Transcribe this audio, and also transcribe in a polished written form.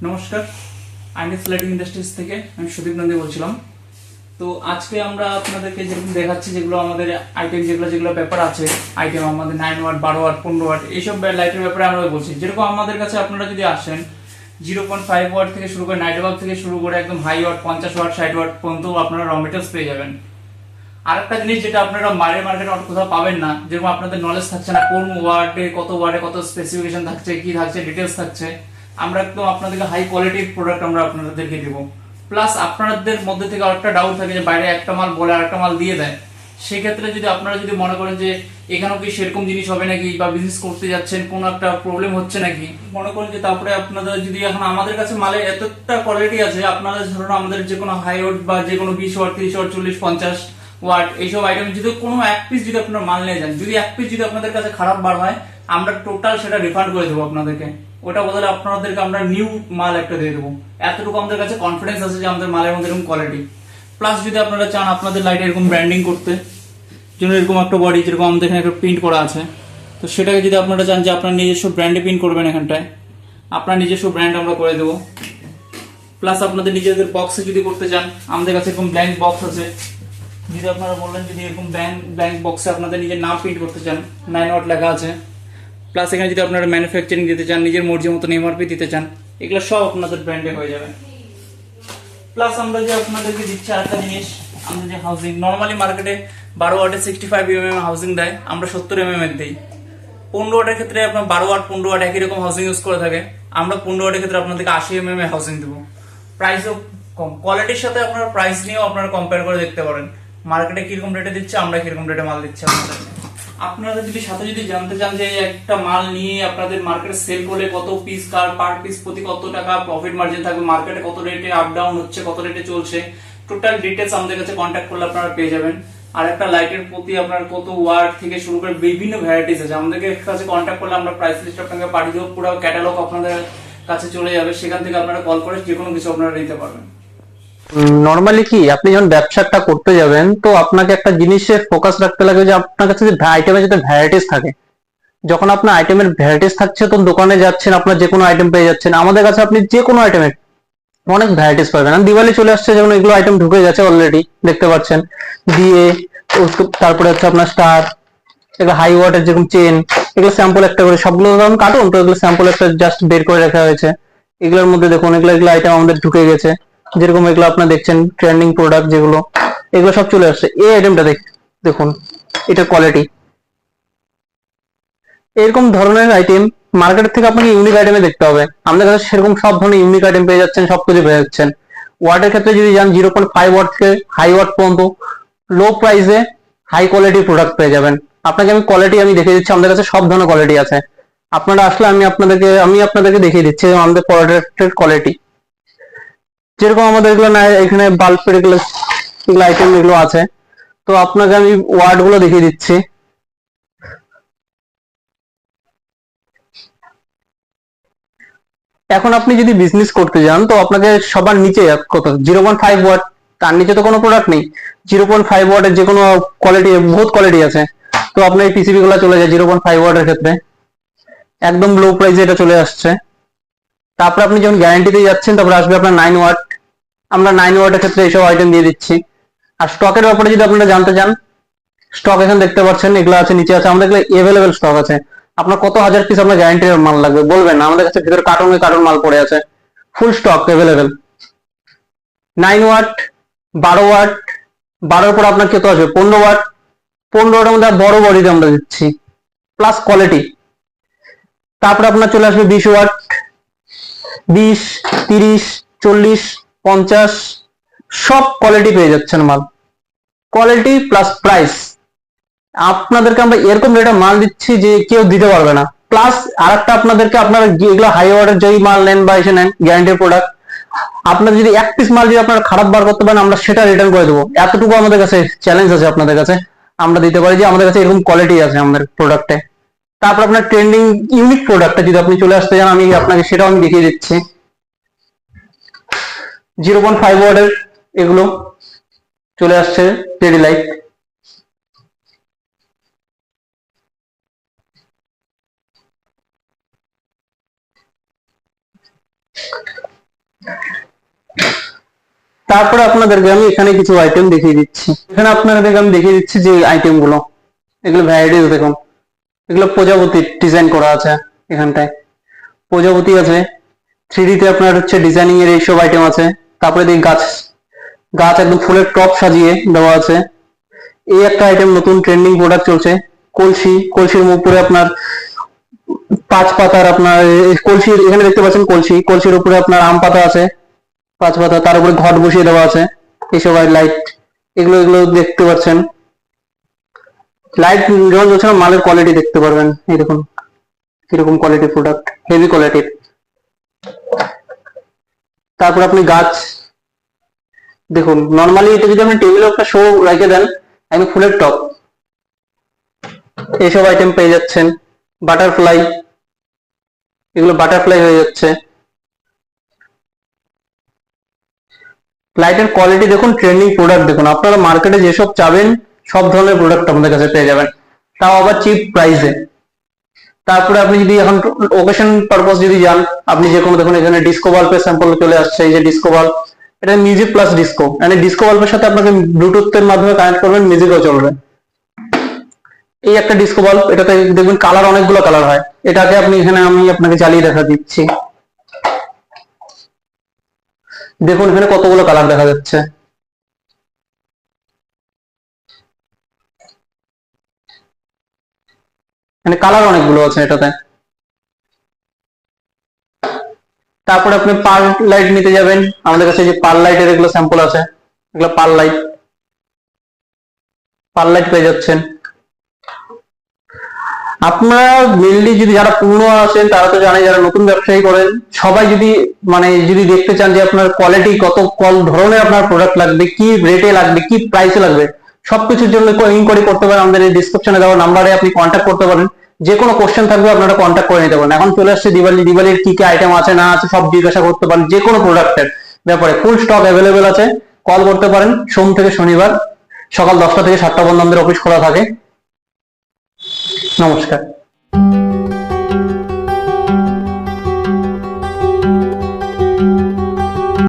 নমস্কার, আইনেক্স lighting industries থেকে আমি সুদীপ নন্দী বলছিলাম। তো আজকে আমরা আপনাদেরকে যেরকম দেখাচ্ছি, যেগুলো আমাদের আইটেম, যেগুলো যেগুলো ব্যাপার আছে, আইটেম আমাদের 9 ওয়াট, 12 ওয়াট, 15 ওয়াট, এইসব লাইটের ব্যাপারে আমরা বলছি। যেরকম আমাদের কাছে আপনারা যদি আসেন 0.5 ওয়াট থেকে শুরু করে, নাইট বাল্ব থেকে শুরু করে একদম হাই ওয়াট 50 ওয়াট 60 ওয়াট পর্যন্ত আপনারা র মেটেরিয়ালস পেয়ে যাবেন। আরেকটা জিনিস যেটা আপনারা মার্কেটে কোথাও পাবেন না, যেরকম আপনাদের নলেজ থাকছে না কোন ওয়ার্ডে কত স্পেসিফিকেশন থাকছে, কি থাকছে, ডিটেলস থাকছে, আমরা একদম আপনাদেরকে হাই কোয়ালিটির প্রোডাক্ট আমরা আপনাদেরকে দেবো। প্লাস আপনাদের মধ্যে থেকে আরেকটা ডাউট থাকে যে বাইরে একটা মাল বলে আরেকটা মাল দিয়ে দেয়। সেক্ষেত্রে যদি আপনারা যদি মনে করেন যে এখানেও কি সেরকম জিনিস হবে নাকি, বা বিজনেস করতে যাচ্ছেন কোনো একটা প্রবলেম হচ্ছে নাকি, মনে করেন যে তারপরে আপনাদের যদি এখন আমাদের কাছে মালে এতটা কোয়ালিটি আছে, আপনারা ধরুন আমাদের যে কোনো হাই ওয়াট বা যে কোনো 20 ওয়াট, 30 ওয়াট, 40, 50 ওয়াট এইসব আইটেম যদি কোনো এক পিস যদি আপনারা মাল নিয়ে যান, যদি এক পিস যদি আপনাদের কাছে খারাপ বার হয়, আমরা টোটাল সেটা রিফান্ড করে দেবো আপনাদেরকে। ওটা বদলে আপনাদেরকে আমরা নিউ মাল একটা দিয়ে দেবো। এতটুকু আমাদের কাছে কনফিডেন্স আছে যে আমাদের মালের মধ্যে এরকম কোয়ালিটি। প্লাস যদি আপনারা চান আপনাদের লাইটে এরকম ব্র্যান্ডিং করতে, জন্য এরকম একটা বডি যেরকম আমাদের এখানে একটা প্রিন্ট করা আছে, তো সেটাকে যদি আপনারা চান যে আপনার নিজস্ব ব্র্যান্ডে প্রিন্ট করবেন, এখানটায় আপনার নিজস্ব ব্র্যান্ড আমরা করে দেবো। প্লাস আপনাদের নিজেদের বক্সে যদি করতে চান, আমাদের কাছে এরকম ব্ল্যাঙ্ক বক্স আছে। যদি আপনারা বললেন যদি এরকম ব্ল্যাঙ্ক বক্সে আপনাদের নিজের নাম প্রিন্ট করতে চান, 9 ওয়াট লেখা আছে। প্লাস এখানে যদি আপনারা ম্যানুফ্যাকচারিং দিতে চান, নিজের মর্জি মতন এমআরপি দিতে চান, এগুলো সব আপনাদের ব্র্যান্ডে হয়ে যাবে। প্লাস আমরা যে আপনাদেরকে দিচ্ছি আরেকটা জিনিস, আমরা যে হাউজিং নর্মালি মার্কেটে 12 ওয়াটে 65 mm হাউজিং দেয়, আমরা 70 mm এর দিই। 15 ওয়াটের ক্ষেত্রে আপনার 12 ওয়াট 15 ওয়াট একই রকম হাউজিং ইউজ করে থাকে, আমরা 15 ওয়াটের ক্ষেত্রে আপনাদেরকে 80 mm এর হাউজিং দেবো। প্রাইসও কম, কোয়ালিটির সাথে আপনারা প্রাইস নিয়েও আপনারা কম্পেয়ার করে দেখতে পারেন মার্কেটে কিরকম রেটে দিচ্ছে, আমরা কিরকম রেটে মাল দিচ্ছি আপনাদের। আপনারা যদি সাথে যদি জানতে চান যে একটা মাল নিয়ে আপনাদের মার্কেটে সেল করলে কত পিস, পার পিস প্রতি কত টাকা প্রফিট মার্জিন থাকবে, মার্কেটে কত রেটে আপ ডাউন হচ্ছে, কত রেটে চলছে, টোটাল ডিটেলস আমাদের কাছে কন্ট্যাক্ট করলে আপনারা পেয়ে যাবেন। আর একটা লাইটের প্রতি আপনার কত ওয়াট থেকে শুরু করে বিভিন্ন ভ্যারাইটিস আছে, আমাদের কাছে কন্ট্যাক্ট করলে আমরা প্রাইস লিস্ট আপনাকে পাঠিয়ে দেবো, পুরো ক্যাটালগ আপনাদের কাছে চলে যাবে, সেখান থেকে আপনারা কল করে যে কোনো কিছু আপনারা নিতে পারবেন। নর্মালি কি আপনি যখন ব্যবসাটা করতে যাবেন তো আপনাকে একটা জিনিসে ফোকাস রাখতে লাগবে যে আপনার কাছে যে আইটেমের যাতে ভ্যারাইটিস থাকে। যখন আপনার আইটেমের ভ্যারাইটিস থাকছে তখন দোকানে যাচ্ছেন, আপনার যে কোনো আইটেম পেয়ে যাচ্ছেন। আমাদের কাছে আপনি যে কোনো আইটেমের অনেক ভ্যারাইটিস পাবেন। আর দিওয়ালি চলে আসছে, যেমন এগুলো আইটেম ঢুকে গেছে অলরেডি, দেখতে পাচ্ছেন। দিয়ে তারপরে হচ্ছে আপনার স্টার, এগুলো হাই ওয়াটের যেরকম চেন, এগুলো স্যাম্পল একটা করে, সবগুলো ধরুন কার্টুন তো, এগুলো স্যাম্পল একটা জাস্ট বের করে রাখা হয়েছে। এগুলোর মধ্যে দেখুন এগুলো এগুলো আইটেম আমাদের ঢুকে গেছে। যেরকম এগুলো আপনার দেখছেন ট্রেন্ডিং প্রোডাক্ট যেগুলো, এগুলো সব চলে আসছে। এই আইটেমটা দেখুন, এটার কোয়ালিটি, এরকম ধরনের আইটেম মার্কেট থেকে আপনাকে ইউনিক আইটেমে দেখতে হবে। আমাদের কাছে সেরকম সব ধরনের ইউনিক আইটেম পেয়ে যাচ্ছেন, সবকিছু পেয়ে যাচ্ছেন। ওয়াটের ক্ষেত্রে যদি যান 0.5 ওয়াট থেকে হাই ওয়াট পর্যন্ত লো প্রাইসে হাই কোয়ালিটি প্রোডাক্ট পেয়ে যাবেন। আপনাকে আমি কোয়ালিটি আমি দেখিয়ে দিচ্ছি, আমাদের কাছে সব ধরনের কোয়ালিটি আছে। আপনারা আসলে আমি আপনাদেরকে দেখিয়ে দিচ্ছি আমাদের প্রোডাক্টের কোয়ালিটি। যেরকম আমাদের এগুলো না, এখানে বাল্বের এগুলো এগুলো আইটেম এগুলো আছে। তো আপনাকে আমি ওয়ার্ড গুলো দেখিয়ে দিচ্ছি। এখন আপনি যদি বিজনেস করতে যান তো আপনাকে সবার নিচে কত 0.5 ওয়াট, তার নিচে তো কোনো প্রোডাক্ট নেই। 0.5 ওয়াটের যে কোনো কোয়ালিটি, বহুত কোয়ালিটি আছে। তো আপনার এই পিসিবি গুলো চলে যায় 0.5 ওয়াটের ক্ষেত্রে, একদম লো প্রাইসে এটা চলে আসছে। তারপর আপনি যখন গ্যারান্টিতে যাচ্ছেন তারপর আসবে আপনার 9 ওয়াট। আমরা 9 ওয়াটের ক্ষেত্রে এইসব আইটেম দিয়ে দিচ্ছি। আর স্টকের ব্যাপারে যদি আপনারা জানতে চান, স্টক এখানে দেখতে পাচ্ছেন, এগুলো আছে, নিচে আছে। আমাদের এভেলেবেল স্টক আছে। আপনার কত হাজার পিস আপনার গ্যারান্টির মাল লাগবে বলবেন, আমাদের কাছে ভিতরে কার্টুনে কার্টুন মাল পড়ে আছে, ফুল স্টক এভেলেবেল। 9 ওয়াট, 12 ওয়াট, 12-এর পর আপনার কত আসবে 15 ওয়াট। 15 ওয়াটের মধ্যে বড় বডিতে আমরা দিচ্ছি, প্লাস কোয়ালিটি। তারপরে আপনার চলে আসবে 20 ওয়াট, 20, 30, 40, 50, সব কোয়ালিটি পেয়ে যাচ্ছেন মাল। কোয়ালিটি প্লাস প্রাইস, আপনাদেরকে আমরা এরকম রেটে মাল দিচ্ছি যে কেউ দিতে পারবে না। প্লাস আরেকটা আপনাদেরকে, আপনারা এগুলো হাই অর্ডার যেই মাল নেন বা এসে নেন গ্যারান্টির প্রোডাক্ট, আপনার যদি এক পিস মাল যদি আপনারা খারাপ বার করতে পারেন, আমরা সেটা রিটার্ন করে দেবো। এতটুকু আমাদের কাছে চ্যালেঞ্জ আছে আপনাদের কাছে, আমরা দিতে পারি যে আমাদের কাছে এরকম কোয়ালিটি আছে আমাদের প্রোডাক্টে। তারপর আপনার ট্রেন্ডিং ইউনিক প্রোডাক্টটা যদি আপনি চলে আসতে চান, আমি আপনাকে সেটাও আমি দেখিয়ে দিচ্ছি। 0.5 ওয়াটের এগুলো চলে আসছে টেডি লাইট। তারপরে আপনাদেরকে আমি এখানে কিছু আইটেম দেখিয়ে দিচ্ছি। এখানে আপনাদেরকে আমি দেখিয়ে দিচ্ছি যে আইটেম গুলো, এগুলো ভ্যারাইটিস দেখুন। এগুলো প্রজাপতির ডিজাইন করা আছে, এখানটায় প্রজাপতি আছে। 3D তে আপনার হচ্ছে ডিজাইনিং এর এইসব আইটেম আছে। তারপরে দেখি গাছ গাছ একদম ফুলের টপ সাজিয়ে দেওয়া আছে। এই একটা আইটেম নতুন ট্রেন্ডিং প্রোডাক্ট চলছে, কলসি। কলসির উপরে আপনার 5 পাতার আপনার কলসির, এখানে দেখতে পাচ্ছেন কলসি, কলসির উপরে আপনার আম পাতা আছে 5 পাতা, তার উপরে ঘট বসিয়ে দেওয়া আছে। এইসব লাইট, এগুলো এগুলো দেখতে পাচ্ছেন। লাইট যখন জ্বলছে না, মালের কোয়ালিটি দেখতে পারবেন। এই দেখুন কিরকম কোয়ালিটি প্রোডাক্ট, হেভি কোয়ালিটির। তারপর আপনি গাছ দেখুন, নর্মালি এটা যদি আপনি টেবিলে একটা শো রেখে দেন, একদম ফুলের টপ, এইসব আইটেম পেয়ে যাচ্ছেন। বাটারফ্লাই, এগুলো বাটারফ্লাই হয়ে যাচ্ছে। লাইটের কোয়ালিটি দেখুন, ট্রেন্ডিং প্রোডাক্ট দেখুন। আপনারা মার্কেটে যেসব চাবেন সব ধরনের প্রোডাক্ট আমাদের কাছে পেয়ে যাবেন, তাও আবার চিপ প্রাইসে। তারপরে আপনি যদি এখন ওকেশন পারপোজ যদি যান, আপনি যে কোনো দেখুন এখানে ডিস্কো বাল্বের স্যাম্পল চলে আসছে। এই যে ডিস্কো বাল্ব, এটা মিউজিক প্লাস ডিস্কো, মানে ডিস্কো বাল্বের সাথে আপনাকে ব্লুটুথ এর মাধ্যমে কানেক্ট করবেন, মিউজিকও চলবে। এই একটা ডিস্কো বাল্ব, এটাতে দেখবেন কালার, অনেকগুলো কালার হয়। এটাকে আপনি এখানে আমি আপনাকে চালিয়ে দেখা দিচ্ছি। দেখুন এখানে কতগুলো কালার দেখা যাচ্ছে। মানে কালার অনেকগুলো আছে এটাতে। তারপরে আপনি পার লাইট নিতে যাবেন, আমাদের কাছে যে পার লাইটের এগুলো স্যাম্পল আছে, এগুলো পার লাইট, পার লাইট পেয়ে যাচ্ছেন। আপনারা মেনলি যদি যারা পুরনো আছেন তারা তো জানেন, যারা নতুন ব্যবসায়ী করেন সবাই যদি মানে যদি দেখতে চান যে আপনার কোয়ালিটি কত ধরনের আপনার প্রোডাক্ট লাগবে, কি রেটে লাগবে, কি প্রাইসে লাগবে, সবকিছুর জন্য ইনকোয়ারি করতে পারেন। আমাদের এই ডিসক্রিপশনে দেওয়া নাম্বারে আপনি কন্ট্যাক্ট করতে পারেন। যে কোনো কোশ্চেন থাকবে আপনারা কন্ট্যাক্ট করে নিতে পারেন। এখন চলে আসছে দিওয়ালি, দিওয়ালির কি কি আইটেম আছে না আছে সব জিজ্ঞাসা করতে পারেন। যে কোনো প্রোডাক্টের ব্যাপারে ফুল স্টক অ্যাভেলেবেল আছে। কল করতে পারেন। সোম থেকে শনিবার সকাল 10টা থেকে 7টা পর্যন্ত আমাদের অফিস খোলা থাকে। নমস্কার।